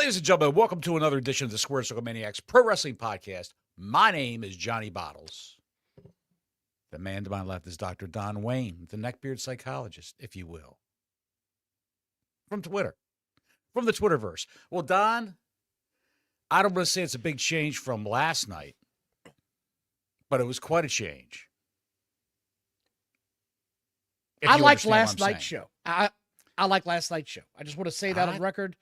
Ladies and gentlemen, welcome to another edition of the Squared Circle Maniacs Pro Wrestling Podcast. My name is Johnny Bottles. The man to my left is Dr. Don Wayne, the neckbeard psychologist, if you will. From Twitter. From the Twitterverse. Well, Don, I don't want to say it's a big change from last night, but it was quite a change. I like last night's show. I like last night's show. I just want to say that on record.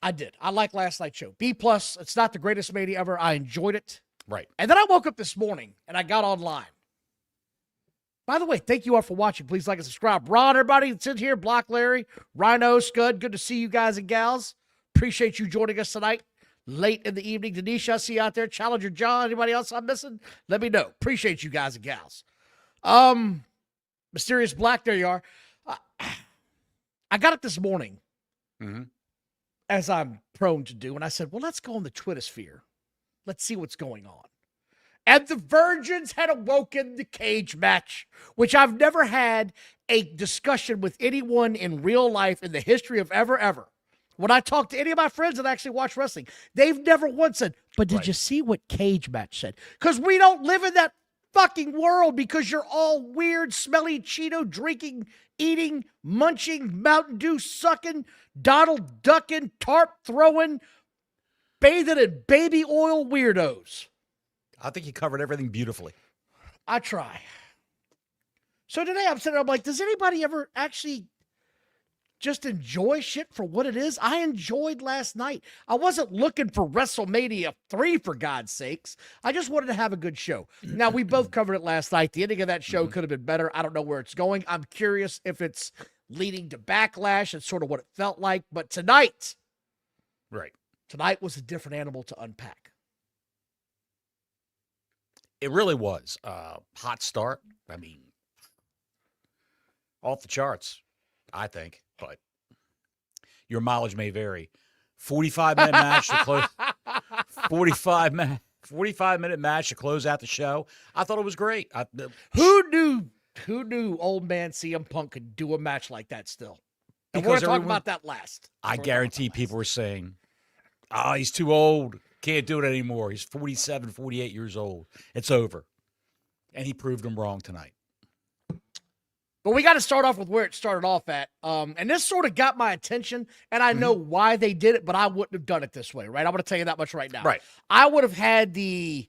I did. I like last night's show. B+. It's not the greatest Mania ever. I enjoyed it. Right. And then I woke up this morning and I got online. By the way, thank you all for watching. Please like and subscribe. Ron, everybody that's in here, Block Larry, Rhino, Scud, good to see you guys and gals. Appreciate you joining us tonight. Late in the evening. Denisha, I see you out there. Challenger John, anybody else I'm missing? Let me know. Appreciate you guys and gals. Mysterious Black, there you are. I got it this morning, as I'm prone to do, and I said, well, let's go on the Twitter sphere. Let's see what's going on. And the virgins had awoken the cage match, which I've never had a discussion with anyone in real life in the history of ever. When I talk to any of my friends that actually watch wrestling, they've never once said, but did you see what cage match said? Because we don't live in that fucking world, because you're all weird, smelly Cheeto drinking, eating, munching, Mountain Dew sucking, Donald ducking, tarp throwing, bathing in baby oil weirdos. I think you covered everything beautifully. I try. So today I'm sitting there, I'm like, does anybody ever actually just enjoy shit for what it is? I enjoyed last night. I wasn't looking for WrestleMania 3, for God's sakes. I just wanted to have a good show. Now, we both covered it last night. The ending of that show could have been better. I don't know where it's going. I'm curious if it's leading to backlash. It's sort of what it felt like. But tonight was a different animal to unpack. It really was. Hot start. I mean, off the charts, I think. But your mileage may vary. 45-minute match to close. 45-minute match to close out the show. I thought it was great. Who knew old man CM Punk could do a match like that still? And we're going to talk about that last. I guarantee people were saying, oh, he's too old. Can't do it anymore. He's 47, 48 years old. It's over. And he proved them wrong tonight. But we got to start off with where it started off at. And this sort of got my attention, and I know why they did it, but I wouldn't have done it this way, right? I'm going to tell you that much right now. Right. I would have had the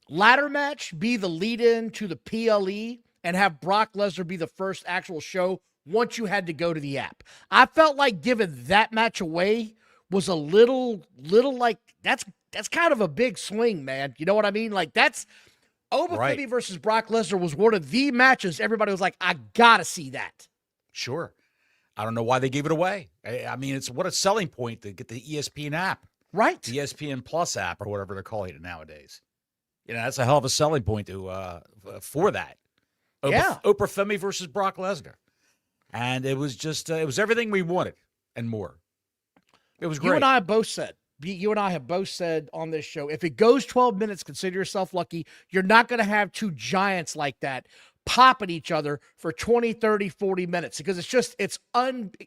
ladder match be the lead-in to the PLE and have Brock Lesnar be the first actual show once you had to go to the app. I felt like giving that match away was a little like, that's kind of a big swing, man. You know what I mean? Like, that's... Femi versus Brock Lesnar was one of the matches everybody was like, I gotta see that. Sure. I don't know why they gave it away. I mean, it's what a selling point to get the ESPN app. Right. The ESPN Plus app, or whatever they're calling it nowadays. You know, that's a hell of a selling point for that. Yeah. Oprah Femi versus Brock Lesnar. And it was just, it was everything we wanted and more. It was great. You and I have both said on this show, if it goes 12 minutes, consider yourself lucky. You're not going to have two giants like that pop at each other for 20, 30, 40 minutes, because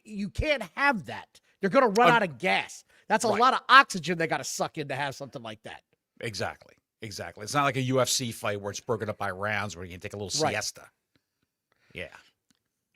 you can't have that. You're going to run out of gas. That's a lot of oxygen they got to suck in to have something like that. Exactly. It's not like a UFC fight where it's broken up by rounds where you can take a little siesta. Yeah.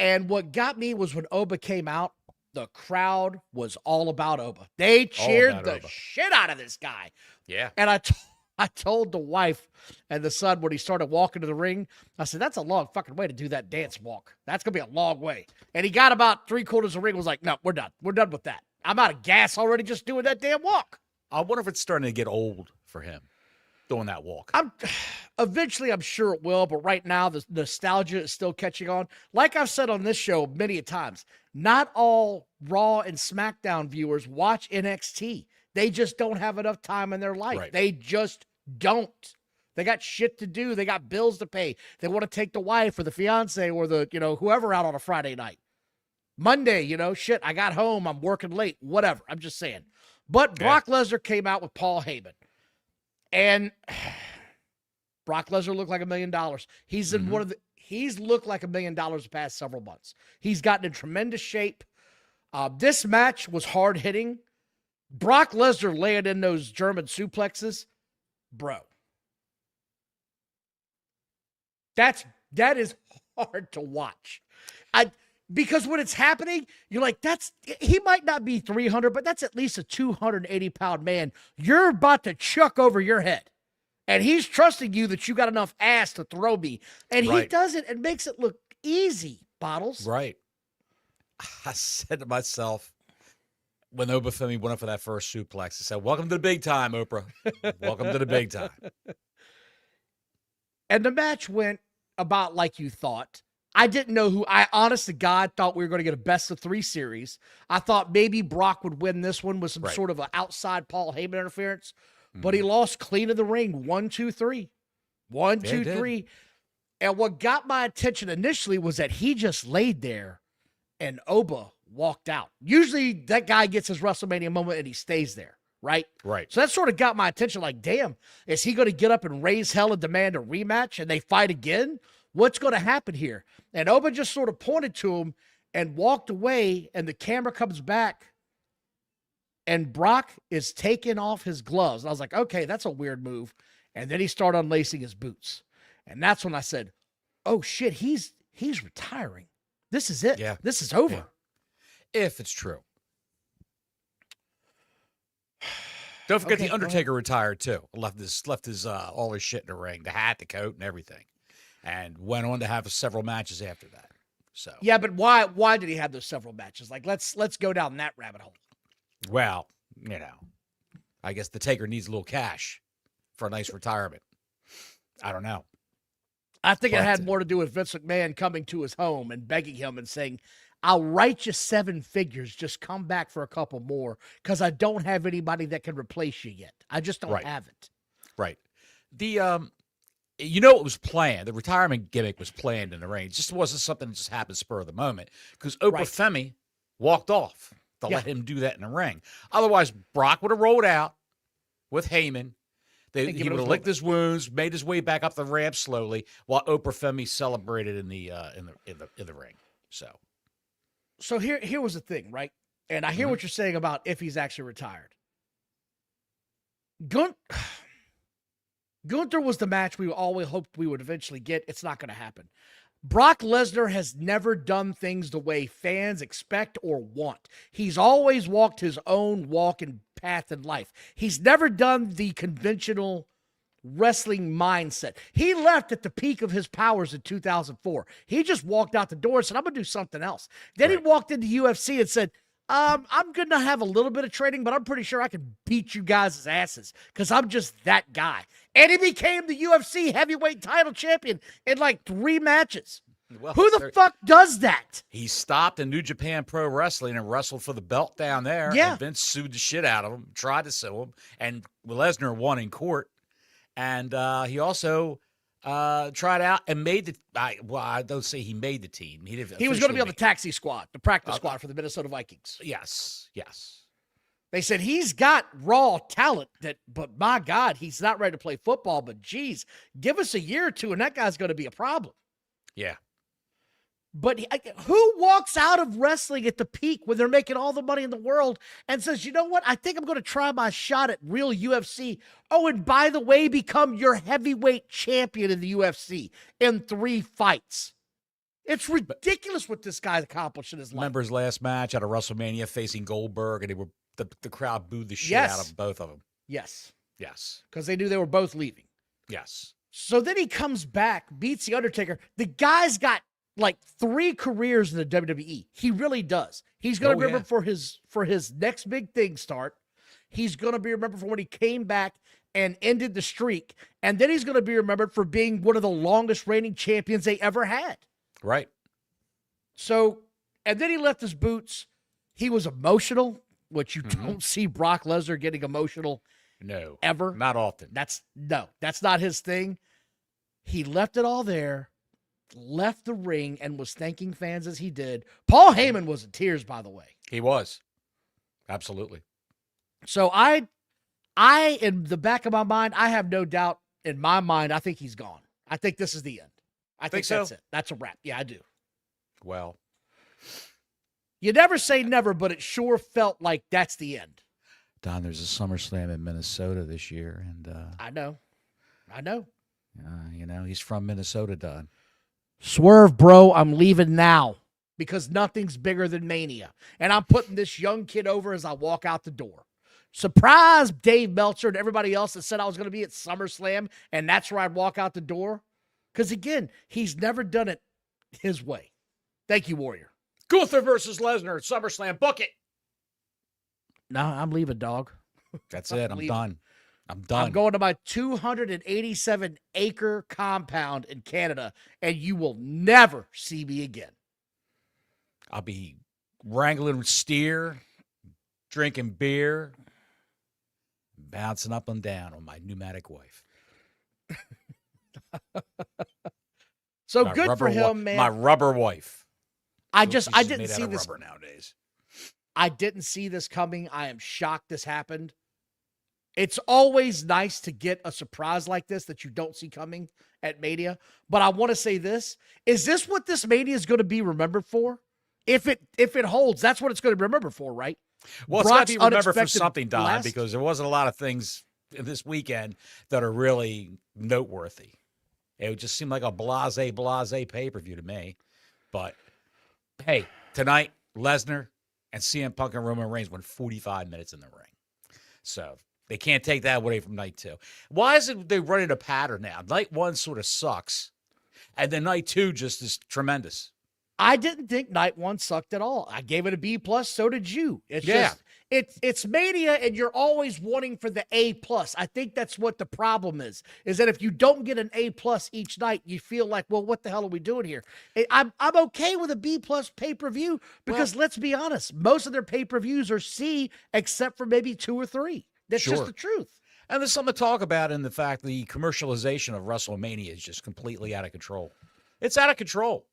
And what got me was when Oba came out, the crowd was all about Oba. They cheered the shit out of this guy. Yeah. And I told the wife and the son when he started walking to the ring, I said, that's a long fucking way to do that dance walk. That's going to be a long way. And he got about 3/4 of the ring, was like, no, we're done. We're done with that. I'm out of gas already just doing that damn walk. I wonder if it's starting to get old for him doing that walk. Eventually, I'm sure it will, but right now, the nostalgia is still catching on. Like I've said on this show many a times, not all Raw and SmackDown viewers watch NXT. They just don't have enough time in their life. Right. They just don't. They got shit to do. They got bills to pay. They want to take the wife or the fiance or the, whoever out on a Friday night. Monday, shit, I got home. I'm working late, whatever. I'm just saying. But Brock Lesnar came out with Paul Heyman. And Brock Lesnar looked like $1 million. He's in he's looked like $1 million the past several months. He's gotten in tremendous shape. This match was hard hitting, Brock Lesnar laying in those German suplexes, bro. That is hard to watch. Because when it's happening, you're like, he might not be 300, but that's at least a 280-pound man. You're about to chuck over your head. And he's trusting you that you got enough ass to throw me. And he does it and makes it look easy, Bottles. Right. I said to myself, when Femi went up for that first suplex, I said, welcome to the big time, Oprah. Welcome to the big time. And the match went about like you thought. I didn't know who. I, honest to God, thought we were going to get a best-of-3 series. I thought maybe Brock would win this one with some sort of an outside Paul Heyman interference. But he lost clean in the ring. 1, 2, 3. 1, 2, 3. And what got my attention initially was that he just laid there and Oba walked out. Usually that guy gets his WrestleMania moment and he stays there, right? Right. So that sort of got my attention like, damn, is he going to get up and raise hell and demand a rematch and they fight again? What's going to happen here? And Oba just sort of pointed to him and walked away, and the camera comes back, and Brock is taking off his gloves. And I was like, okay, that's a weird move. And then he started unlacing his boots. And that's when I said, oh, shit, he's retiring. This is it. Yeah. This is over. Yeah. If it's true. Don't forget the Undertaker retired, too. Left his all his shit in the ring, the hat, the coat, and everything. And went on to have several matches after that. So yeah, but why did he have those several matches? Like, let's go down that rabbit hole. Well, I guess the Taker needs a little cash for a nice retirement. I don't know. I think it had more to do with Vince McMahon coming to his home and begging him and saying, I'll write you 7 figures. Just come back for a couple more because I don't have anybody that can replace you yet. I just don't have it. Right. It was planned. The retirement gimmick was planned in the ring. It just wasn't something that just happened spur of the moment because Femi walked off to let him do that in the ring. Otherwise, Brock would have rolled out with Heyman. He would have licked his wounds, made his way back up the ramp slowly, while Femi celebrated in the ring. So here was the thing, right? And I hear what you're saying about if he's actually retired. Gunther was the match we always hoped we would eventually get. It's not going to happen. Brock Lesnar has never done things the way fans expect or want. He's always walked his own walk and path in life. He's never done the conventional wrestling mindset. He left at the peak of his powers in 2004. He just walked out the door and said, I'm going to do something else. Then he walked into UFC and said, I'm going to have a little bit of training, but I'm pretty sure I can beat you guys' asses because I'm just that guy. And he became the UFC heavyweight title champion in like 3 matches. Well, who the fuck does that? He stopped in New Japan Pro Wrestling and wrestled for the belt down there. Yeah. And Vince sued the shit out of him, tried to sue him, and Lesnar won in court. And he also tried out and made the I don't say he made the team. He was going to be on the taxi squad, the practice squad for the Minnesota Vikings. Yes. They said he's got raw talent, but my God, he's not ready to play football. But geez, give us a year or two, and that guy's going to be a problem. Yeah. But who walks out of wrestling at the peak when they're making all the money in the world and says, you know what, I think I'm going to try my shot at real UFC. Oh, and by the way, become your heavyweight champion in the UFC in 3 fights. It's ridiculous what this guy's accomplished in his life. Remember his last match at a WrestleMania facing Goldberg, and the crowd booed the shit out of both of them. Yes. Because they knew they were both leaving. Yes. So then he comes back, beats The Undertaker. The guy's got like 3 careers in the WWE. He really does. He's going to be remembered for his next big thing start. He's going to be remembered for when he came back and ended the streak. And then he's going to be remembered for being one of the longest reigning champions they ever had. Right. So, and then he left his boots. He was emotional, which you don't see Brock Lesnar getting emotional. No. Ever. Not often. That's not his thing. He left it all there. Left the ring and was thanking fans as he did. Paul Heyman was in tears, by the way. He was. Absolutely. So I in the back of my mind, I have no doubt in my mind, I think he's gone. I think this is the end. I think that's it. That's a wrap. Yeah, I do. Well, you never say never, but it sure felt like that's the end. Don, there's a SummerSlam in Minnesota this year, and I know. he's from Minnesota, Don. Swerve, bro, I'm leaving now because nothing's bigger than Mania. And I'm putting this young kid over as I walk out the door. Surprise Dave Meltzer and everybody else that said I was going to be at SummerSlam and that's where I'd walk out the door. Because, again, he's never done it his way. Thank you, Warrior. Gunther versus Lesnar at SummerSlam. Book it. No, I'm leaving, dog. That's it. I'm done. I'm I'm going to my 287-acre compound in Canada, and you will never see me again. I'll be wrangling steer, drinking beer, bouncing up and down on my pneumatic wife. So good for him, man. My rubber wife. I didn't see this rubber nowadays. I didn't see this coming. I am shocked this happened. It's always nice to get a surprise like this that you don't see coming at Mania. But I want to say this. Is this what this Mania is going to be remembered for? If it holds, that's what it's going to be remembered for, right? Well, it's got to be remembered for something, Don, because there wasn't a lot of things this weekend that are really noteworthy. It just seemed like a blase pay-per-view to me. But, hey, tonight, Lesnar and CM Punk and Roman Reigns went 45 minutes in the ring. So they can't take that away from night two. Why isn't they running a pattern now? Night one sort of sucks, and then night two just is tremendous. I didn't think night one sucked at all. I gave it a B+. So did you. It's Mania, and you're always wanting for the A+. I think that's what the problem is that if you don't get an A+ each night, you feel like, well, what the hell are we doing here? I'm okay with a B+ pay-per-view because let's be honest, most of their pay-per-views are C except for maybe 2 or 3. That's just the truth. And there's something to talk about in the fact the commercialization of WrestleMania is just completely out of control. It's out of control.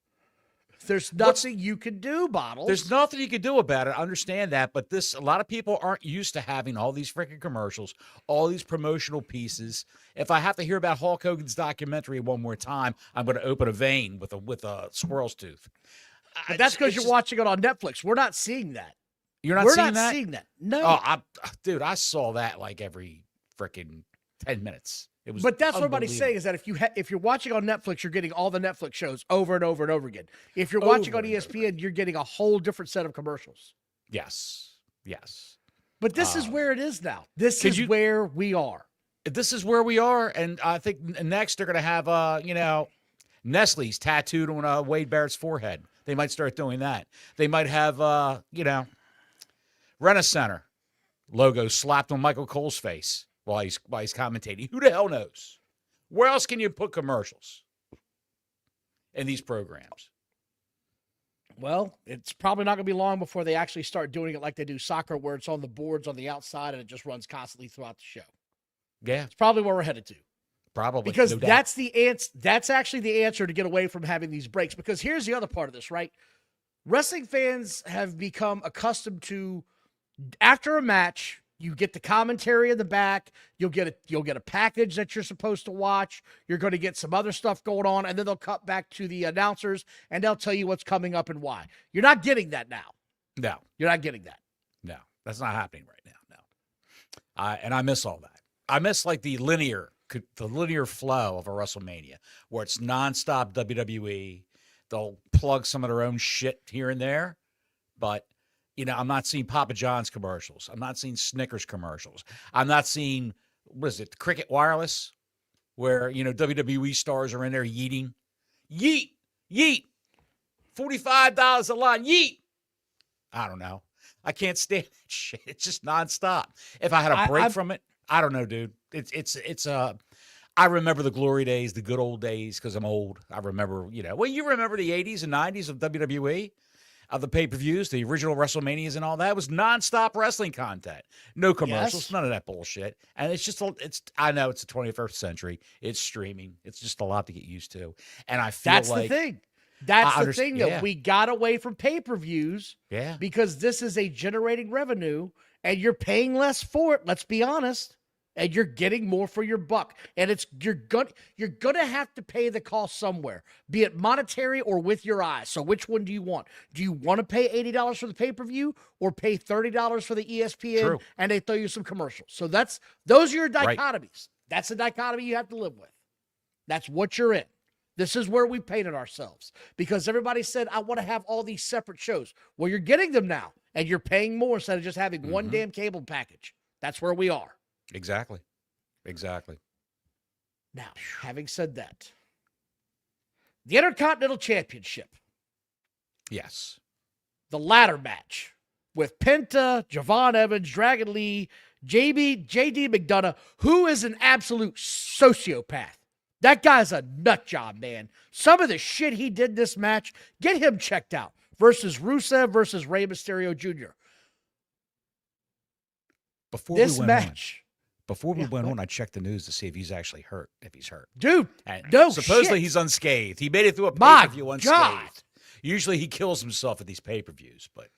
There's nothing you can do, Bottles. There's nothing you can do about it. I understand that, but a lot of people aren't used to having all these freaking commercials, all these promotional pieces. If I have to hear about Hulk Hogan's documentary one more time, I'm going to open a vein with a squirrel's tooth. But that's because you're watching it on Netflix. We're not seeing that. You're not seeing that? No. Oh, dude, I saw that like every freaking 10 minutes. But that's what everybody's saying is that if you're watching on Netflix, you're getting all the Netflix shows over and over and over again. If you're watching on ESPN, you're getting a whole different set of commercials. Yes. But this is where it is now. This is where we are. This is where we are, and I think next they're going to have, Nestle's tattooed on Wade Barrett's forehead. They might start doing that. They might have, Rent-A-Center logo slapped on Michael Cole's face while he's commentating. Who the hell knows? Where else can you put commercials in these programs? Well, it's probably not going to be long before they actually start doing it like they do soccer, where it's on the boards on the outside and it just runs constantly throughout the show. Yeah. It's probably where we're headed to. Probably. Because that's the answer. That's actually the answer to get away from having these breaks. Because here's the other part of this, right? Wrestling fans have become accustomed to, after a match, you get the commentary in the back. You'll get a package that you're supposed to watch. You're going to get some other stuff going on, and then they'll cut back to the announcers, and they'll tell you what's coming up and why. You're not getting that now. No. You're not getting that. No. That's not happening right now. No. And I miss all that. I miss like the linear flow of a WrestleMania where it's nonstop WWE. They'll plug some of their own shit here and there, but I'm not seeing Papa John's commercials. I'm not seeing Snickers commercials. I'm not seeing, Cricket Wireless, where, WWE stars are in there yeeting. Yeet, yeet. $45 a line, yeet. I don't know. I can't stand that shit. It's just nonstop. If I had a break from it, I don't know, dude. I remember the glory days, the good old days, because I'm old. I remember, you remember the 80s and 90s of WWE? Of the pay-per-views, the original WrestleManias and all that. It was nonstop wrestling content. No commercials, None of that bullshit. And I know it's the 21st century. It's streaming. It's just a lot to get used to. And I feel that's the thing. That's the thing that we got away from pay-per-views. Yeah. Because this is a generating revenue and you're paying less for it. Let's be honest. and you're getting more for your buck. And you're gonna have to pay the cost somewhere, be it monetary or with your eyes. So which one do you want? Do you want to pay $80 for the pay-per-view or pay $30 for the ESPN True. and they throw you some commercials? So those are your dichotomies. Right. That's the dichotomy you have to live with. That's what you're in. This is where we painted ourselves because everybody said, I want to have all these separate shows. Well, you're getting them now and you're paying more instead of just having one damn cable package. That's where we are. Exactly. Now, having said that, the Intercontinental Championship. Yes. The ladder match with Penta, Javon Evans, Dragon Lee, JD McDonough, who is an absolute sociopath. That guy's a nut job, man. Some of the shit he did this match, get him checked out. Versus Rusev versus Rey Mysterio Jr. Before we went on, I checked the news to see if he's actually hurt, if he's hurt. Dude, and no supposedly shit. He's unscathed. He made it through a pay-per-view unscathed. God. Usually he kills himself at these pay-per-views, but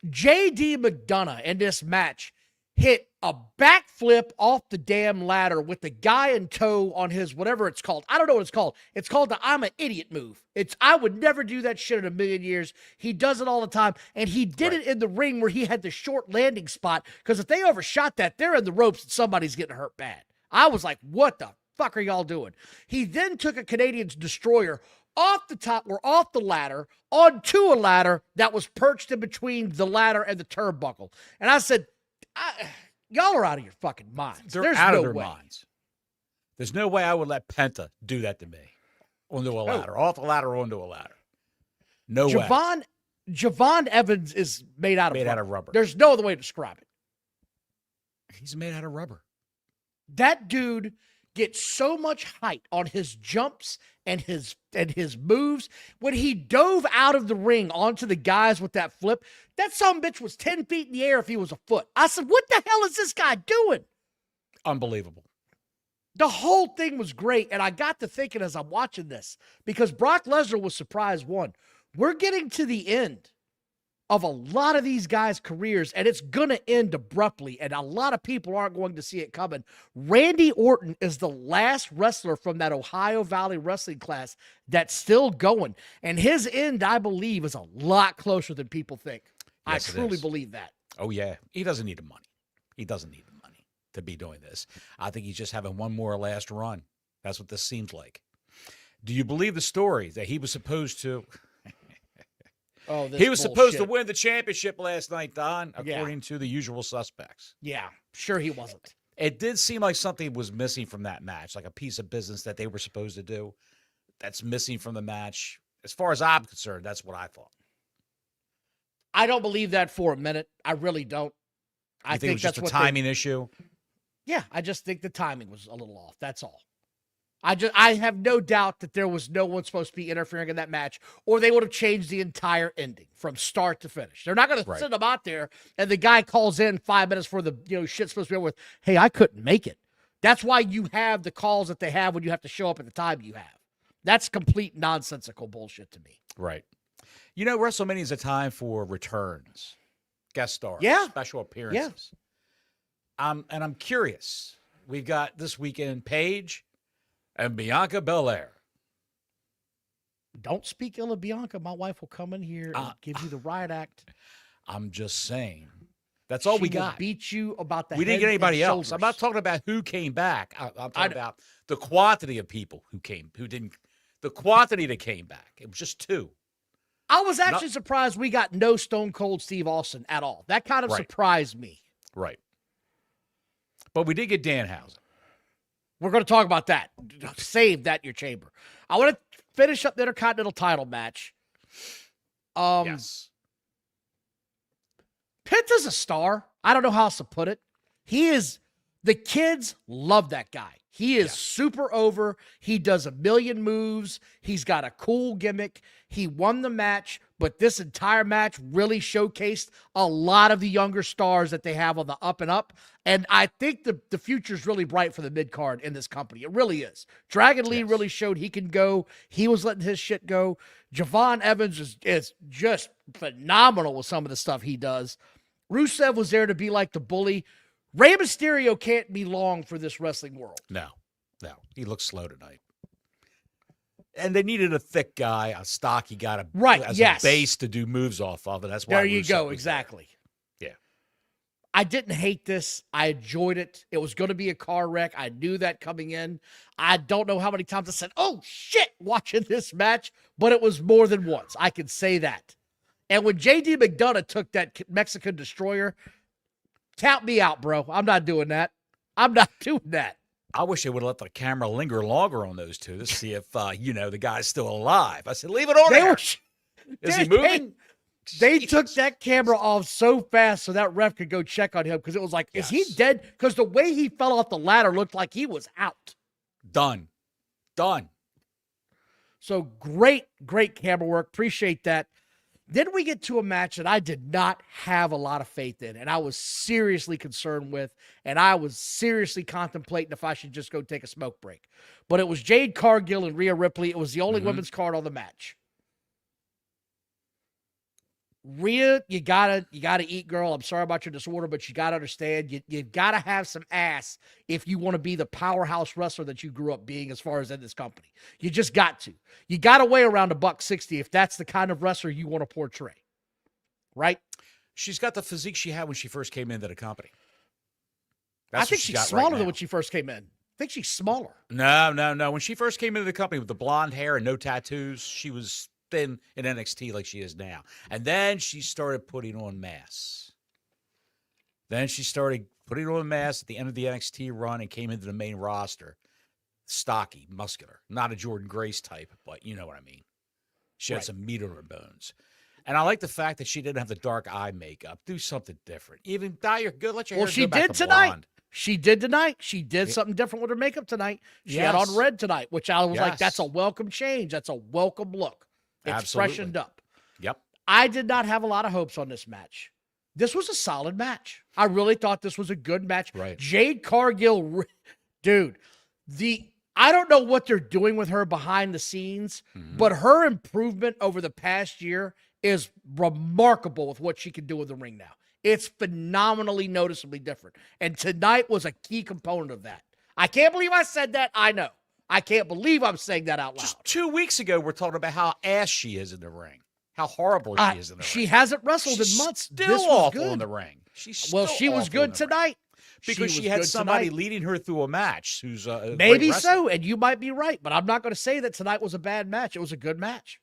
JD McDonough in this match hit a backflip off the damn ladder with the guy in tow on his whatever it's called. I don't know what it's called. It's called the I'm an idiot move. I would never do that shit in a million years. He does it all the time. And he did it in the ring where he had the short landing spot. Because if they overshot that, they're in the ropes and somebody's getting hurt bad. I was like, what the fuck are y'all doing? He then took a Canadian destroyer off the top or off the ladder onto a ladder that was perched in between the ladder and the turnbuckle. And I said, y'all are out of your fucking minds. They're There's out no of their way. minds. There's no way I would let Penta do that to me. Onto a ladder. Off a ladder onto a ladder. No way. Javon Evans is made out of rubber. There's no other way to describe it. He's made out of rubber. That dude gets so much height on his jumps and his moves. When he dove out of the ring onto the guys with that flip, that sumbitch was 10 feet in the air if he was a foot. I said, what the hell is this guy doing? Unbelievable. The whole thing was great, and I got to thinking as I'm watching this, because Brock Lesnar was surprise one. We're getting to the end of a lot of these guys' careers, and it's going to end abruptly, and a lot of people aren't going to see it coming. Randy Orton is the last wrestler from that Ohio Valley wrestling class that's still going, and his end, I believe, is a lot closer than people think. Yes, I truly believe that. Oh, yeah. He doesn't need the money. He doesn't need the money to be doing this. I think he's just having one more last run. That's what this seems like. Do you believe the story that he was supposed to... He was supposed to win the championship last night, Don, according to the usual suspects. Yeah, sure he wasn't. It did seem like something was missing from that match, like a piece of business that they were supposed to do. That's missing from the match. As far as I'm concerned, that's what I thought. I don't believe that for a minute. I really don't. I think it was just a timing issue? Yeah, I just think the timing was a little off. That's all. I have no doubt that there was no one supposed to be interfering in that match, or they would have changed the entire ending from start to finish. They're not going to send them out there, and the guy calls in 5 minutes for the shit's supposed to be over with. Hey, I couldn't make it. That's why you have the calls that they have when you have to show up at the time you have. That's complete nonsensical bullshit to me. Right. WrestleMania is a time for returns, guest stars, special appearances. Yeah. And I'm curious. We've got this weekend Paige and Bianca Belair. Don't speak ill of Bianca. My wife will come in here and give you the riot act. I'm just saying. That's all we got. Beat you about the We didn't get anybody else. I'm not talking about who came back. I'm talking about the quantity of people who didn't. The quantity that came back. It was just 2. I was actually surprised we got no Stone Cold Steve Austin at all. That kind of surprised me. Right. But we did get Danhausen. We're going to talk about that. Save that in your chamber. I want to finish up the Intercontinental title match. Yes. Penta's a star. I don't know how else to put it. The kids love that guy. He is super over. He does a million moves. He's got a cool gimmick. He won the match, but this entire match really showcased a lot of the younger stars that they have on the up and up. And I think the future is really bright for the mid-card in this company. It really is. Dragon Lee really showed he can go. He was letting his shit go. Javon Evans is just phenomenal with some of the stuff he does. Rusev was there to be like the bully. Rey Mysterio can't be long for this wrestling world. No. He looks slow tonight. And they needed a thick guy, a stocky guy as a base to do moves off of, and that's why there you go, exactly. There. Yeah. I didn't hate this. I enjoyed it. It was going to be a car wreck. I knew that coming in. I don't know how many times I said, oh, shit, watching this match, but it was more than once. I can say that. And when J.D. McDonough took that Mexican Destroyer, count me out, bro. I'm not doing that. I'm not doing that. I wish they would have let the camera linger longer on those two to see if, the guy's still alive. I said, leave it on there. Is he moving? They took that camera off so fast so that ref could go check on him because it was like, is he dead? Because the way he fell off the ladder looked like he was out. Done. So great camera work. Appreciate that. Then we get to a match that I did not have a lot of faith in, and I was seriously concerned with, and I was seriously contemplating if I should just go take a smoke break. But it was Jade Cargill and Rhea Ripley. It was the only women's card on the match. Rhea, you gotta eat, girl. I'm sorry about your disorder, but you gotta understand, you gotta have some ass if you want to be the powerhouse wrestler that you grew up being as far as in this company. You just got to. You gotta weigh around $160 if that's the kind of wrestler you want to portray. Right? She's got the physique she had when she first came into the company. I think she's smaller than when she first came in. I think she's smaller. No. When she first came into the company with the blonde hair and no tattoos, she was thin in NXT like she is now. And then she started putting on mass. Then she started putting on mass at the end of the NXT run and came into the main roster. Stocky, muscular. Not a Jordan Grace type, but you know what I mean. She had some meat on her bones. And I like the fact that she didn't have the dark eye makeup. Do something different. Even dye your good. Let your hair go back to blonde. She did tonight. She did something different with her makeup tonight. She had on red tonight, which I was like, that's a welcome change. That's a welcome look. It's freshened up. Yep. I did not have a lot of hopes on this match. This was a solid match. I really thought this was a good match. Right. Jade Cargill, dude, I don't know what they're doing with her behind the scenes, but her improvement over the past year is remarkable with what she can do in the ring now. It's phenomenally noticeably different. And tonight was a key component of that. I can't believe I said that. I know. I can't believe I'm saying that out loud. Just 2 weeks ago, we're talking about how ass she is in the ring. How horrible she is in the ring. She hasn't wrestled in months. Still awful in the ring. She was good tonight. Because she had somebody leading her through a match who's a maybe so, and you might be right, but I'm not going to say that tonight was a bad match. It was a good match.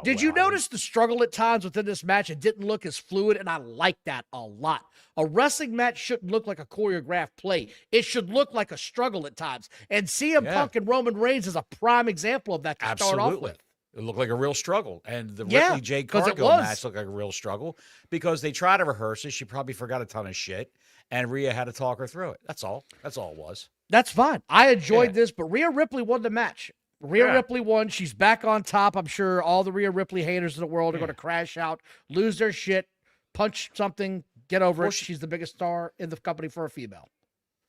Did you notice the struggle at times within this match? It didn't look as fluid, and I like that a lot. A wrestling match shouldn't look like a choreographed play. It should look like a struggle at times. And CM Punk and Roman Reigns is a prime example of that to start off with. It looked like a real struggle. And the Ripley Jade Cargill match looked like a real struggle because they tried to rehearse it. She probably forgot a ton of shit, and Rhea had to talk her through it. That's all. That's all it was. That's fine. I enjoyed this, but Rhea Ripley won the match. Rhea Ripley won. She's back on top. I'm sure all the Rhea Ripley haters in the world are going to crash out, lose their shit, punch something, get over it. She's the biggest star in the company for a female.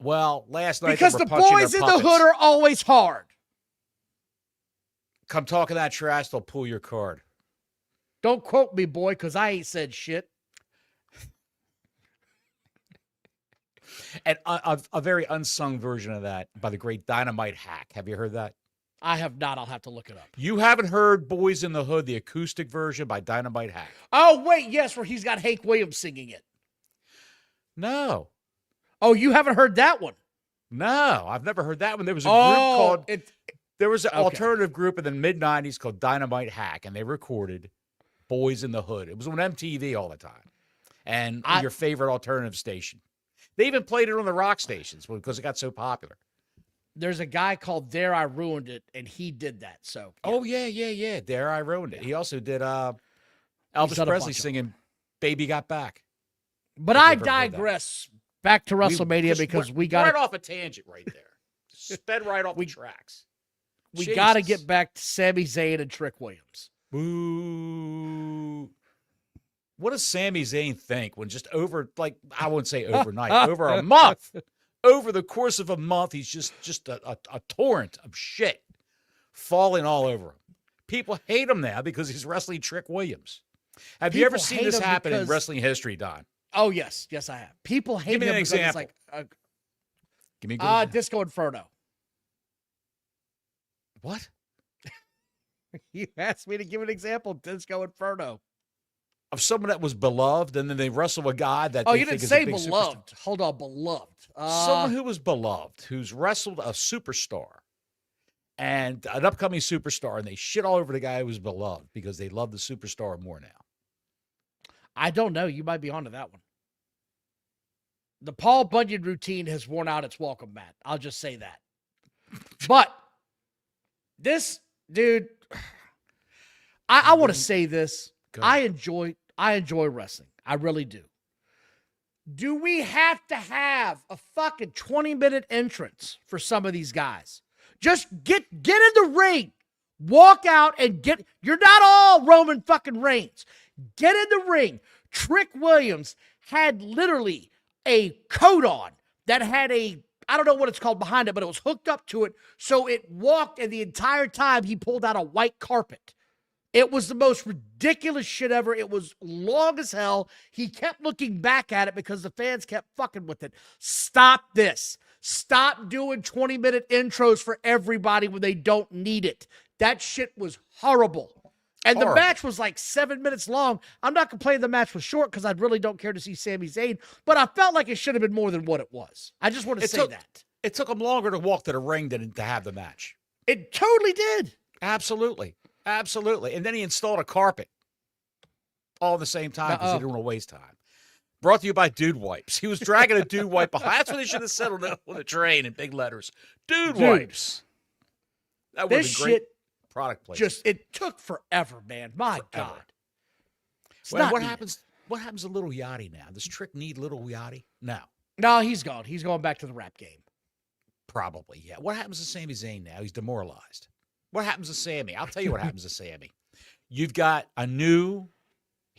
Well, last night because the boys in the hood are always hard. Come talking that trash, they'll pull your card. Don't quote me, boy, because I ain't said shit. And a very unsung version of that by the great Dynamite Hack. Have you heard that? I have not. I'll have to look it up. You haven't heard Boys in the Hood, the acoustic version by Dynamite Hack? Oh, wait, yes, where he's got Hank Williams singing it. No. Oh, you haven't heard that one? No, I've never heard that one. There was a group called... There was an alternative group in the mid-'90s called Dynamite Hack, and they recorded Boys in the Hood. It was on MTV all the time. And your favorite alternative station. They even played it on the rock stations because it got so popular. There's a guy called There I Ruined It, and he did that. So Oh, yeah. There I Ruined It. He also did Elvis Presley singing Baby Got Back. But I digress. Back to WrestleMania because we got right off a tangent right there. Sped right off the tracks. We got to get back to Sami Zayn and Trick Williams. Boo. What does Sami Zayn think when just I wouldn't say overnight, over a month, over the course of a month, he's just a torrent of shit falling all over him. People hate him now because he's wrestling Trick Williams. Have you ever seen this happen in wrestling history, Don? Oh, yes. Yes, I have. People hate Give me him an because example. it's like Give me a good example. Disco Inferno. What? You asked me to give an example. Disco Inferno. Of someone that was beloved, and then they wrestle a guy that Oh, they you think didn't is say a big beloved. superstar. Hold on, beloved. Someone who was beloved, who's wrestled a superstar and an upcoming superstar, and they shit all over the guy who was beloved because they love the superstar more now. I don't know. You might be onto that one. The Paul Bunyan routine has worn out its welcome mat. I'll just say that. But this dude, I want to say this. I enjoy wrestling. I really do. Do we have to have a fucking 20-minute entrance for some of these guys? Just get in the ring, walk out and get. You're not all Roman fucking Reigns. Get in the ring. Trick Williams had literally a coat on that had a, I don't know what it's called behind it, but it was hooked up to it. So it walked, and the entire time he pulled out a white carpet. It was the most ridiculous shit ever. It was long as hell. He kept looking back at it because the fans kept fucking with it. Stop this. Stop doing 20-minute intros for everybody when they don't need it. That shit was horrible. And the match was like 7 minutes long. I'm not complaining the match was short because I really don't care to see Sami Zayn, but I felt like it should have been more than what it was. I just want to say that. It took him longer to walk to the ring than to have the match. It totally did. Absolutely. Absolutely. And then he installed a carpet all at the same time because he didn't want to waste time. Brought to you by Dude Wipes. He was dragging a Dude Wipe behind. That's what they should have said on the train in big letters. Dude Wipes. That would have been great product placement. It took forever, man. My God. Well, what happens to Little Yachty now? Does Trick need Little Yachty? No. No, he's gone. He's going back to the rap game. Probably, yeah. What happens to Sami Zayn now? He's demoralized. What happens to Sami? I'll tell you what happens to Sami. You've got a new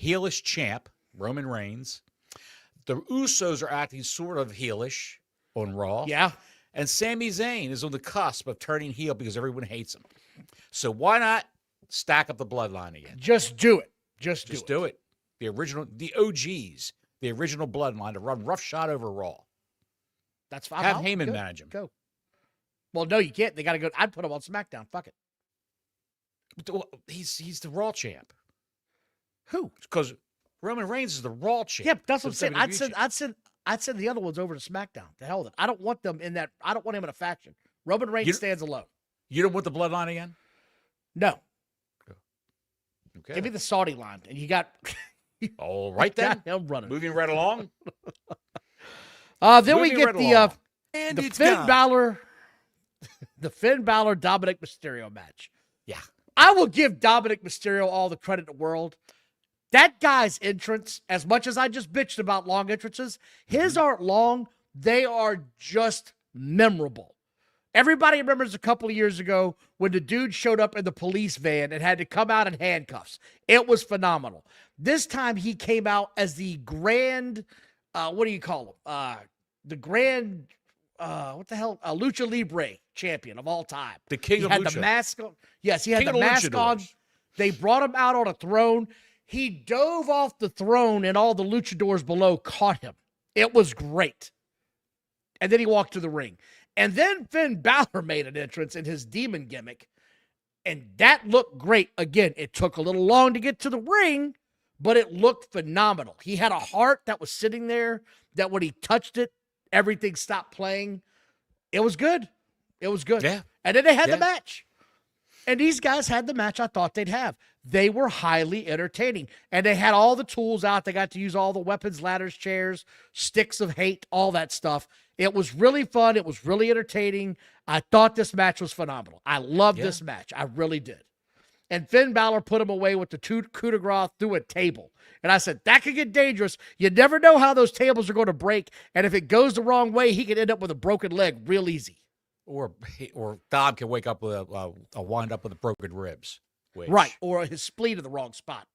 heelish champ, Roman Reigns. The Usos are acting sort of heelish on Raw. Yeah. And Sami Zayn is on the cusp of turning heel because everyone hates him. So why not stack up the bloodline again? Just do it. Just do it. The OGs, the original bloodline to run roughshod over Raw. That's fine. Have Heyman manage him. Go. Well, no, you can't. They got to go. I'd put him on SmackDown. Fuck it. He's the Raw champ. Who? Because Roman Reigns is the Raw champ. Yeah, that's what I'm saying. I'd send the other ones over to SmackDown. The hell with it. I don't want them in that. I don't want him in a faction. Roman Reigns stands alone. You don't want the bloodline again? No. Okay. Give me the Saudi line, and you got. All right then. I'm running. Moving right along. Then we get the Finn Balor. The Finn Balor Dominic Mysterio match. Yeah. I will give Dominic Mysterio all the credit in the world. That guy's entrance, as much as I just bitched about long entrances, his aren't long. They are just memorable. Everybody remembers a couple of years ago when the dude showed up in the police van and had to come out in handcuffs. It was phenomenal. This time he came out as the grand, what do you call him? The grand, what the hell? Lucha Libre champion of all time. The king of Lucha. He had the mask on. Yes, he had the mask on. They brought him out on a throne. He dove off the throne and all the luchadors below caught him. It was great. And then he walked to the ring. And then Finn Balor made an entrance in his demon gimmick. And that looked great. Again, it took a little long to get to the ring, but it looked phenomenal. He had a heart that was sitting there that when he touched it, everything stopped playing. It was good. It was good. Yeah. And then they had the match. And these guys had the match I thought they'd have. They were highly entertaining. And they had all the tools out. They got to use all the weapons, ladders, chairs, sticks of hate, all that stuff. It was really fun. It was really entertaining. I thought this match was phenomenal. I loved this match. I really did. And Finn Balor put him away with the coup de grace through a table. And I said, that could get dangerous. You never know how those tables are going to break. And if it goes the wrong way, he could end up with a broken leg real easy. Or Dom can wake up with a wind up with a broken ribs. Right. Or his spleen in the wrong spot.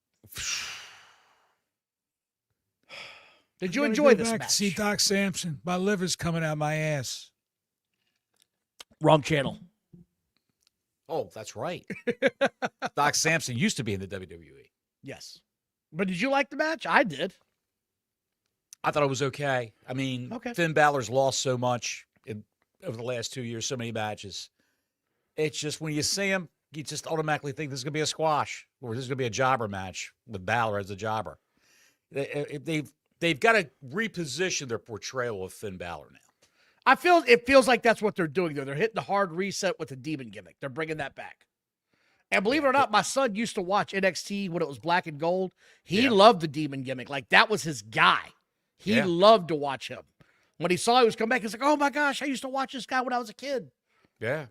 Did you enjoy this match? See Doc Samson. My liver's coming out my ass. Wrong channel. Oh, that's right. Doc Samson used to be in the WWE. Yes. But did you like the match? I did. I thought it was okay. I mean, Finn Balor's lost so much over the last 2 years, so many matches. It's just when you see him, you just automatically think this is going to be a squash or this is going to be a jobber match with Balor as a jobber. They've got to reposition their portrayal of Finn Balor now. It feels like that's what they're doing, though. They're hitting the hard reset with the demon gimmick. They're bringing that back. And believe it or not, my son used to watch NXT when it was black and gold. He loved the demon gimmick. Like, that was his guy. He loved to watch him. When he saw he was coming back, he's like, oh, my gosh, I used to watch this guy when I was a kid. Yeah.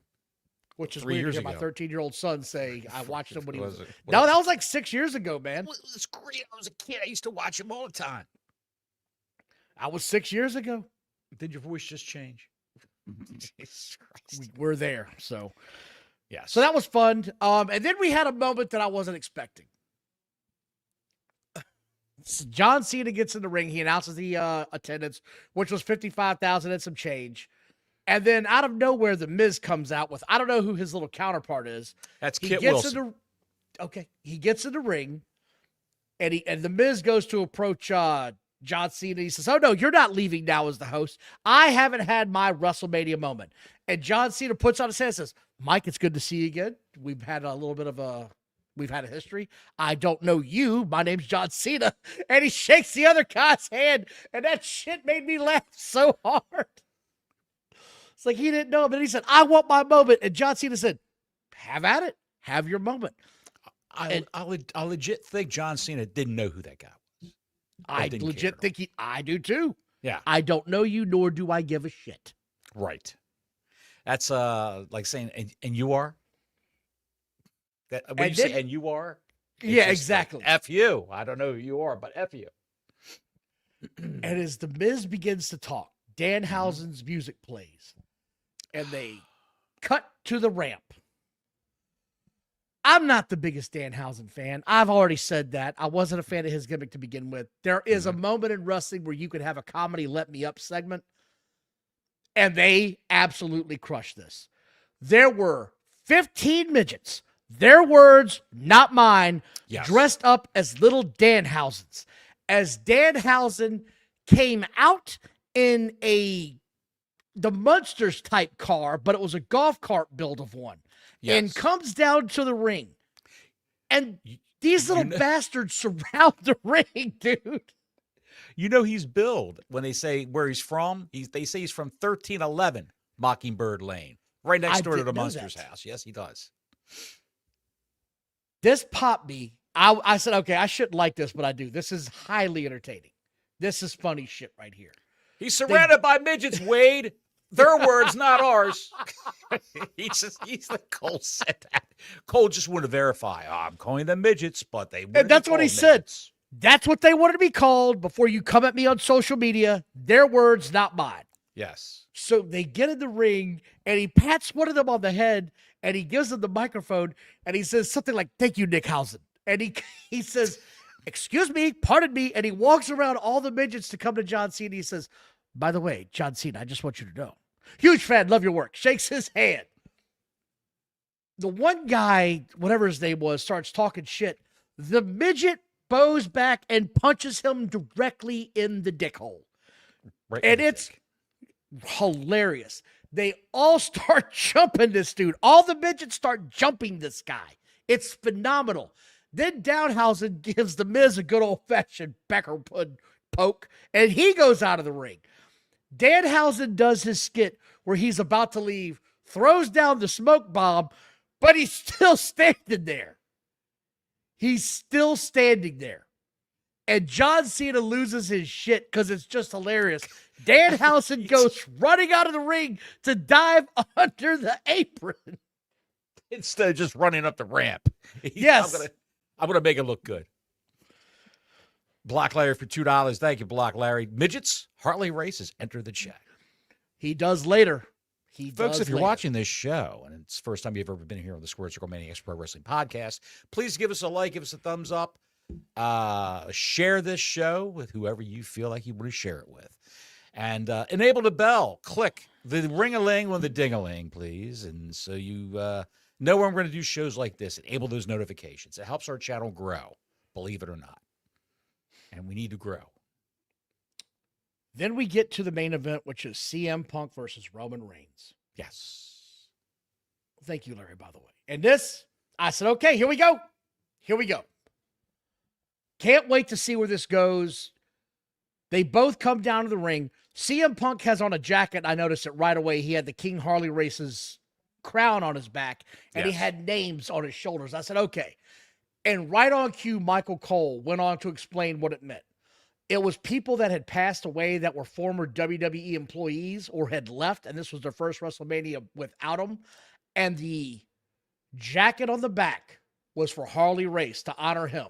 Which is weird to hear my 13-year-old son say I watched him when he was... No, that was like 6 years ago, man. Well, it was great. I was a kid. I used to watch him all the time. I was 6 years ago. Did your voice just change? Jesus Christ. We're there, so... Yeah. So that was fun. And then we had a moment that I wasn't expecting. So John Cena gets in the ring. He announces the attendance, which was 55,000 and some change. And then out of nowhere, The Miz comes out with, I don't know who his little counterpart is. That's Kit Wilson. He gets in the ring, and The Miz goes to approach John Cena. He says, oh, no, you're not leaving now as the host. I haven't had my WrestleMania moment. And John Cena puts on his head and says, Mike, it's good to see you again. We've had a history. I don't know you. My name's John Cena. And he shakes the other guy's hand, and that shit made me laugh so hard. It's like he didn't know him, and he said, I want my moment. And John Cena said, have at it. Have your moment. I legit think John Cena didn't know who that guy was. I legit think I do too. Yeah. I don't know you, nor do I give a shit. Right. That's like saying, and you are? When you say, and you are? Yeah, exactly. Like, F you. I don't know who you are, but F you. And as The Miz begins to talk, Danhausen's music plays, and they cut to the ramp. I'm not the biggest Danhausen fan. I've already said that. I wasn't a fan of his gimmick to begin with. There is a moment in wrestling where you could have a comedy let me up segment, and they absolutely crushed this. There were 15 midgets, their words, not mine, dressed up as little Danhausens. As Danhausen came out in the Munsters type car, but it was a golf cart build of one, and comes down to the ring. And these little bastards surround the ring, dude. You know he's billed when they say where he's from. They say he's from 1311 Mockingbird Lane, right next door to the Munsters house. Yes, he does. This popped me. I said, okay, I shouldn't like this, but I do. This is highly entertaining. This is funny shit right here. He's surrounded by midgets, Wade. Their words, not ours. He's like Cole said that. Cole just wanted to verify. Oh, I'm calling them midgets, but they. And that's what he said. That's what they wanted to be called before you come at me on social media. Their words, not mine. Yes. So they get in the ring, and he pats one of them on the head, and he gives them the microphone, and he says something like, thank you, Nick Housen. And he says, excuse me, pardon me, and he walks around all the midgets to come to John Cena. He says, by the way, John Cena, I just want you to know, huge fan, love your work. Shakes his hand. The one guy, whatever his name was, starts talking shit. The midget bows back and punches him directly in the dick hole. Right, and it's hilarious. They all start jumping this dude. All the midgets start jumping this guy. It's phenomenal. Then Danhausen gives The Miz a good old-fashioned Becker poke, and he goes out of the ring. Danhausen does his skit where he's about to leave, throws down the smoke bomb, but he's still standing there. He's still standing there. And John Cena loses his shit because it's just hilarious. Danhausen goes running out of the ring to dive under the apron. Instead of just running up the ramp. Yes. I'm gonna make it look good. Block Larry for $2. Thank you, Block Larry. Midgets, Hartley Races, enter the chat. He does later. Folks, if you're watching this show and it's the first time you've ever been here on the Squared Circle Maniacs Pro Wrestling Podcast, please give us a like, give us a thumbs up, share this show with whoever you feel like you want to share it with. And enable the bell. Click the ring-a-ling on the ding-a-ling, please. And so you know when we're going to do shows like this. Enable those notifications. It helps our channel grow, believe it or not. And we need to grow. Then we get to the main event, which is CM Punk versus Roman Reigns. Yes. Thank you, Larry, by the way. And this, I said, okay, here we go. Here we go. Can't wait to see where this goes. They both come down to the ring. CM Punk has on a jacket. I noticed it right away. He had the King Harley Race's crown on his back, and he had names on his shoulders. I said, okay. And right on cue, Michael Cole went on to explain what it meant. It was people that had passed away that were former WWE employees or had left, and this was their first WrestleMania without them. And the jacket on the back was for Harley Race to honor him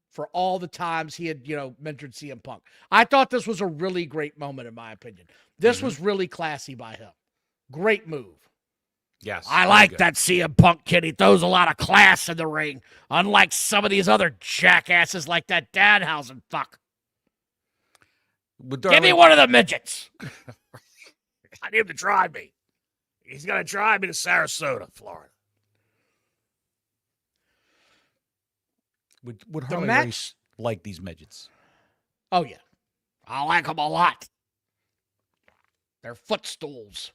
for all the times he had, mentored CM Punk. I thought this was a really great moment, in my opinion. This was really classy by him. Great move. Yes. I like that CM Punk kid. He throws a lot of class in the ring, unlike some of these other jackasses like that Danhausen fuck. Give me one of the midgets. I need him to drive me. He's going to drive me to Sarasota, Florida. Would Harley Race like these midgets? Oh, yeah. I like them a lot. They're footstools.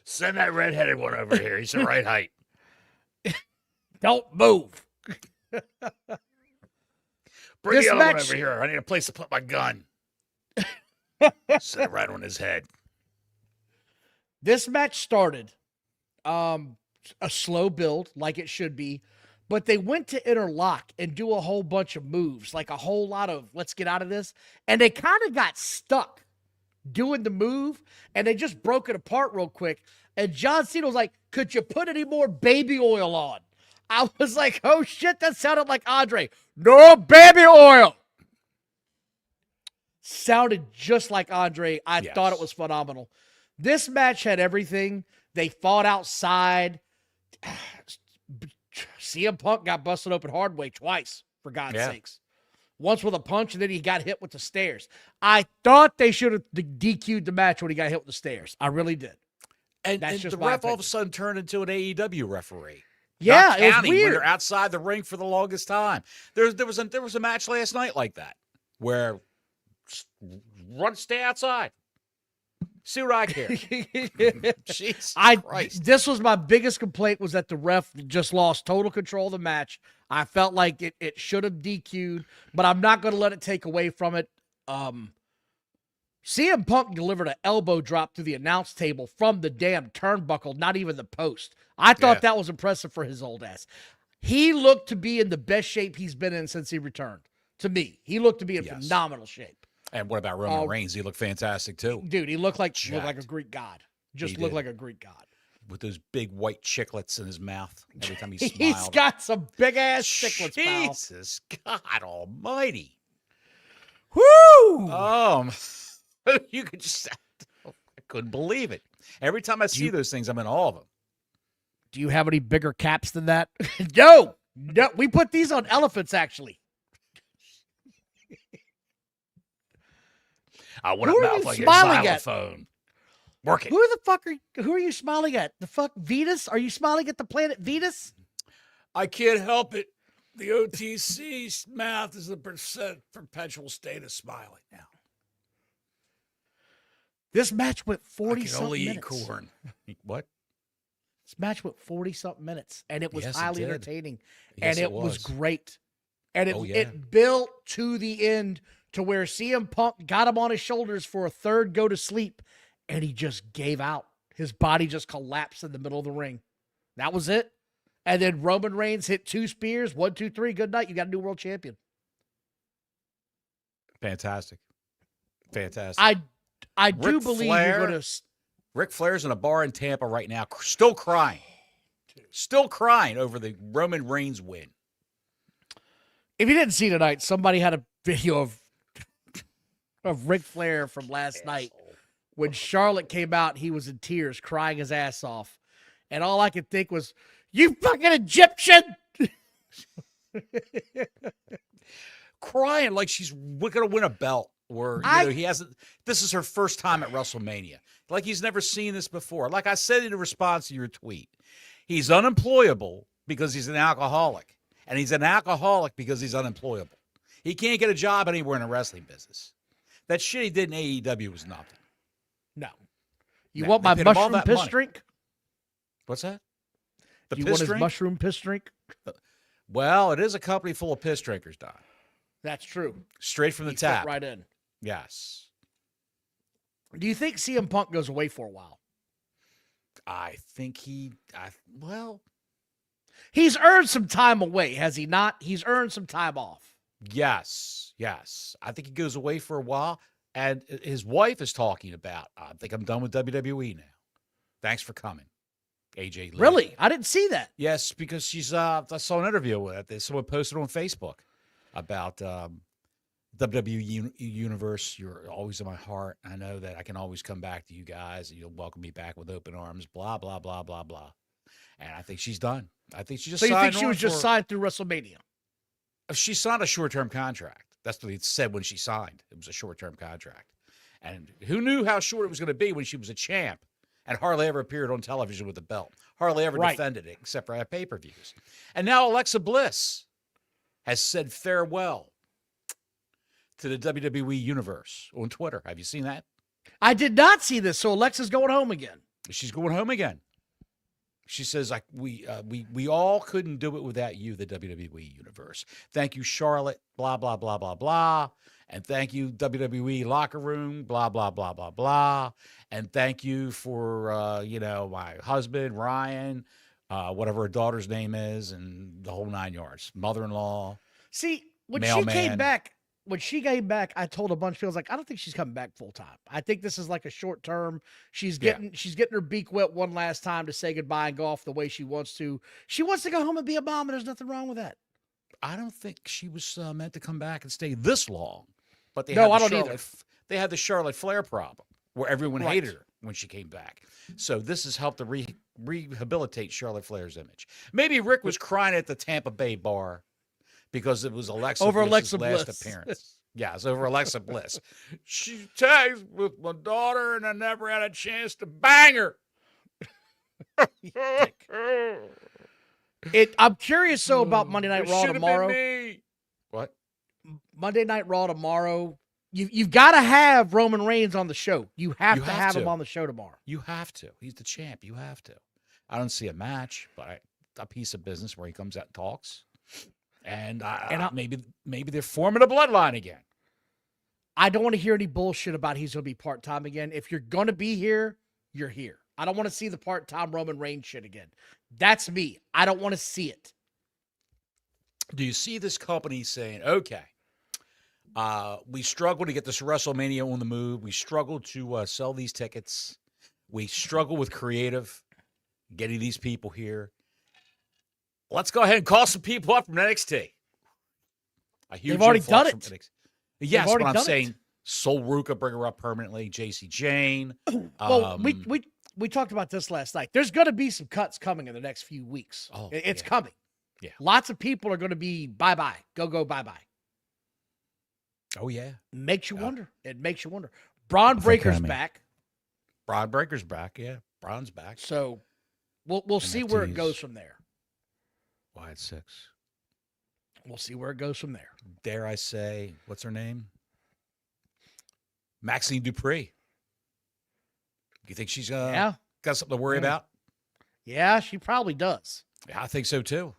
Send that redheaded one over here. He's the right height. Don't move. Bring the other one over here. I need a place to put my gun. Set it right on his head. This match started a slow build, like it should be, but they went to interlock and do a whole bunch of moves, like a whole lot of let's get out of this. And they kind of got stuck doing the move, and they just broke it apart real quick. And John Cena was like, could you put any more baby oil on? I was like, oh shit, that sounded like Andre. No baby oil. Sounded just like Andre. I thought it was phenomenal. This match had everything. They fought outside. CM Punk got busted open hard way twice, for God's sakes. Once with a punch, and then he got hit with the stairs. I thought they should have DQ'd the match when he got hit with the stairs. I really did. And the ref all of a sudden turned into an AEW referee. Yeah, it was weird. When they're outside the ring for the longest time. There was a match last night like that where stay outside. See what I care. Jesus Christ. This was my biggest complaint, was that the ref just lost total control of the match. I felt like it should have DQ'd, but I'm not going to let it take away from it. CM Punk delivered an elbow drop to the announce table from the damn turnbuckle, not even the post. I thought that was impressive for his old ass. He looked to be in the best shape he's been in since he returned. To me, he looked to be in phenomenal shape. And what about Roman Reigns? He looked fantastic too. Dude, he looked like a Greek god. Looked like a Greek god. With those big white chiclets in his mouth every time he smiled. He's got some big ass chiclets, pal. Jesus God almighty. Woo! You could just, I couldn't believe it. Every time I see those things, I'm in awe of them. Do you have any bigger caps than that? No, we put these on elephants, actually. I want a mouth like a xylophone. Work it. Who are you smiling at? The fuck Venus? Are you smiling at the planet Venus? I can't help it. The OTC's mouth is a perpetual state of smiling now. This match went 40 I can something only minutes. eat corn. What? This match went 40 something minutes, and it was highly entertaining, Yes, and it was great. And it, Oh, yeah. it built to the end to where CM Punk got him on his shoulders for a third go to sleep, and he just gave out. His body just collapsed in the middle of the ring. That was it. And then Roman Reigns hit 2 spears. 1, 2, 3. Good night. You got a new world champion. Fantastic. I do believe you're going to. Ric Flair's in a bar in Tampa right now, still crying over the Roman Reigns win. If you didn't see tonight, somebody had a video of Ric Flair from last night. When Charlotte came out, he was in tears, crying his ass off. And all I could think was, you fucking Egyptian! crying like she's going to win a belt. Or, he hasn't. This is her first time at WrestleMania. Like he's never seen this before. Like I said in response to your tweet, he's unemployable because he's an alcoholic. And he's an alcoholic because he's unemployable. He can't get a job anywhere in the wrestling business. That shit he did in AEW was nothing. No. You want my mushroom piss drink? What's that? You want his mushroom piss drink? Well, it is a company full of piss drinkers, Don. That's true. Straight from the tap. Right in. Yes. Do you think CM Punk goes away for a while? I think he's earned some time away, has he not? He's earned some time off. Yes. I think he goes away for a while. And his wife is talking about, I think I'm done with WWE now. Thanks for coming, AJ Lee. Really? I didn't see that. Yes, because she's, I saw an interview with it. Someone posted on Facebook about WWE Universe. You're always in my heart. I know that I can always come back to you guys, and you'll welcome me back with open arms, blah, blah, blah, blah, blah. And I think she's done. I think she just signed on. So you think she was just signed through WrestleMania? She signed a short-term contract. That's what it said when she signed. It was a short-term contract. And who knew how short it was going to be when she was a champ and hardly ever appeared on television with a belt. Hardly ever defended it, except for at pay-per-views. And now Alexa Bliss has said farewell to the WWE Universe on Twitter. Have you seen that? I did not see this. So Alexa's going home again. She's going home again. She says, like, we all couldn't do it without you, the WWE Universe. Thank you, Charlotte, blah, blah, blah, blah, blah. And thank you, WWE Locker Room, blah, blah, blah, blah, blah. And thank you for, my husband, Ryan, whatever her daughter's name is, and the whole 9 yards. Mother-in-law. See, when she came back, I told a bunch of people, I don't think she's coming back full time. I think this is like a short term. She's getting her beak wet one last time to say goodbye and go off the way she wants to. She wants to go home and be a mom, and there's nothing wrong with that. I don't think she was meant to come back and stay this long. But they They had the Charlotte Flair problem where everyone hated her when she came back. So this has helped to rehabilitate Charlotte Flair's image. Maybe Rick was crying at the Tampa Bay bar because it was Alexa Bliss's last appearance. Yeah, it's over Alexa Bliss. She tagged with my daughter, and I never had a chance to bang her. I'm curious, about Monday Night Raw tomorrow. What? Monday Night Raw tomorrow. You've got to have Roman Reigns on the show. You have to have him on the show tomorrow. You have to. He's the champ. You have to. I don't see a match, but a piece of business where he comes out and talks. And maybe they're forming a bloodline again. I don't want to hear any bullshit about he's going to be part-time again. If you're going to be here, you're here. I don't want to see the part-time Roman Reigns shit again. That's me. I don't want to see it. Do you see this company saying, okay, we struggle to get this WrestleMania on the move. We struggle to sell these tickets. We struggle with creative, getting these people here. Let's go ahead and call some people up from NXT. They've already done it. Yes, but I'm saying Sol Ruka, bring her up permanently. JC Jane. Well, we talked about this last night. There's going to be some cuts coming in the next few weeks. It's coming. Yeah. Lots of people are going to be bye-bye. Go, bye-bye. Oh, yeah. Makes you wonder. It makes you wonder. Braun Breaker's back. Braun Breaker's back, yeah. Braun's back. So we'll see where it goes from there. Why it's 6? We'll see where it goes from there. Dare I say, what's her name? Maxine Dupree. Do you think she's got something to worry about? Yeah, she probably does. Yeah, I think so too.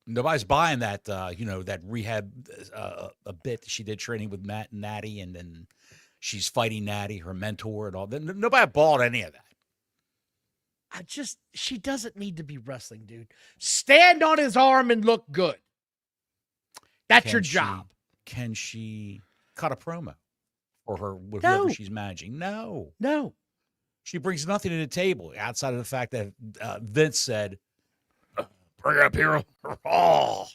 Nobody's buying that, that rehab a bit that she did training with Matt and Natty, and then she's fighting Natty, her mentor, and all that. Nobody bought any of that. She doesn't need to be wrestling, dude. Stand on his arm and look good. That's your job. Can she cut a promo for her with whoever she's managing? No. She brings nothing to the table outside of the fact that Vince said, bring up here. Oh.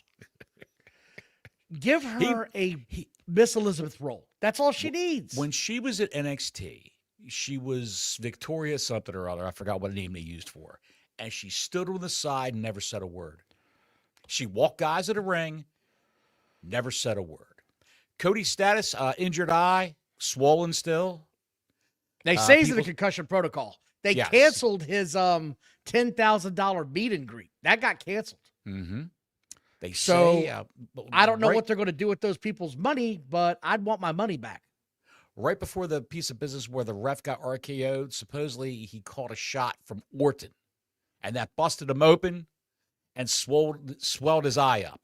Give her a Miss Elizabeth role. That's all she needs. When she was at NXT, she was Victoria something or other. I forgot what name they used for her. And she stood on the side and never said a word. She walked guys in the ring, never said a word. Cody's status, injured eye, swollen still. They say he's in a concussion protocol. They canceled his $10,000 meet and greet. That got canceled. Mm-hmm. They so say, I don't know what they're going to do with those people's money, but I'd want my money back. Right before the piece of business where the ref got RKO'd, supposedly he caught a shot from Orton, and that busted him open and swelled his eye up.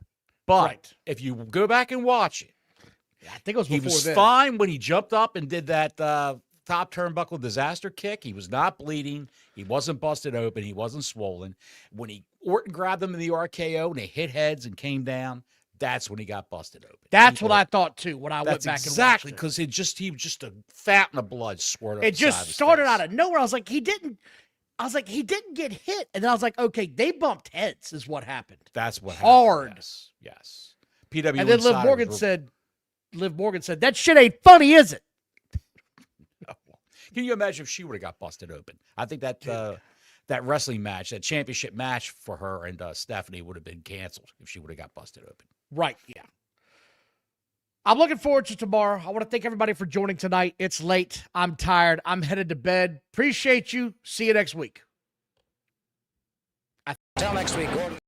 But if you go back and watch it, I think it was before he was then. fine when he jumped up and did that top turnbuckle disaster kick. He was not bleeding. He wasn't busted open. He wasn't swollen. When Orton grabbed him in the RKO and they hit heads and came down, that's when he got busted open. That's what I thought too when I went back exactly, and watched it. Because he was just a fountain of blood squirted. It just started out of nowhere. I was like, he didn't get hit. And then I was like, okay, they bumped heads is what happened. That's what happened. Hard. Yes. PW and then Liv Morgan said, that shit ain't funny, is it? Can you imagine if she would have got busted open? I think that that wrestling match, that championship match for her and Stephanie would have been canceled if she would have got busted open. Right, yeah. I'm looking forward to tomorrow. I want to thank everybody for joining tonight. It's late. I'm tired. I'm headed to bed. Appreciate you. See you next week. Until next week, Gordon.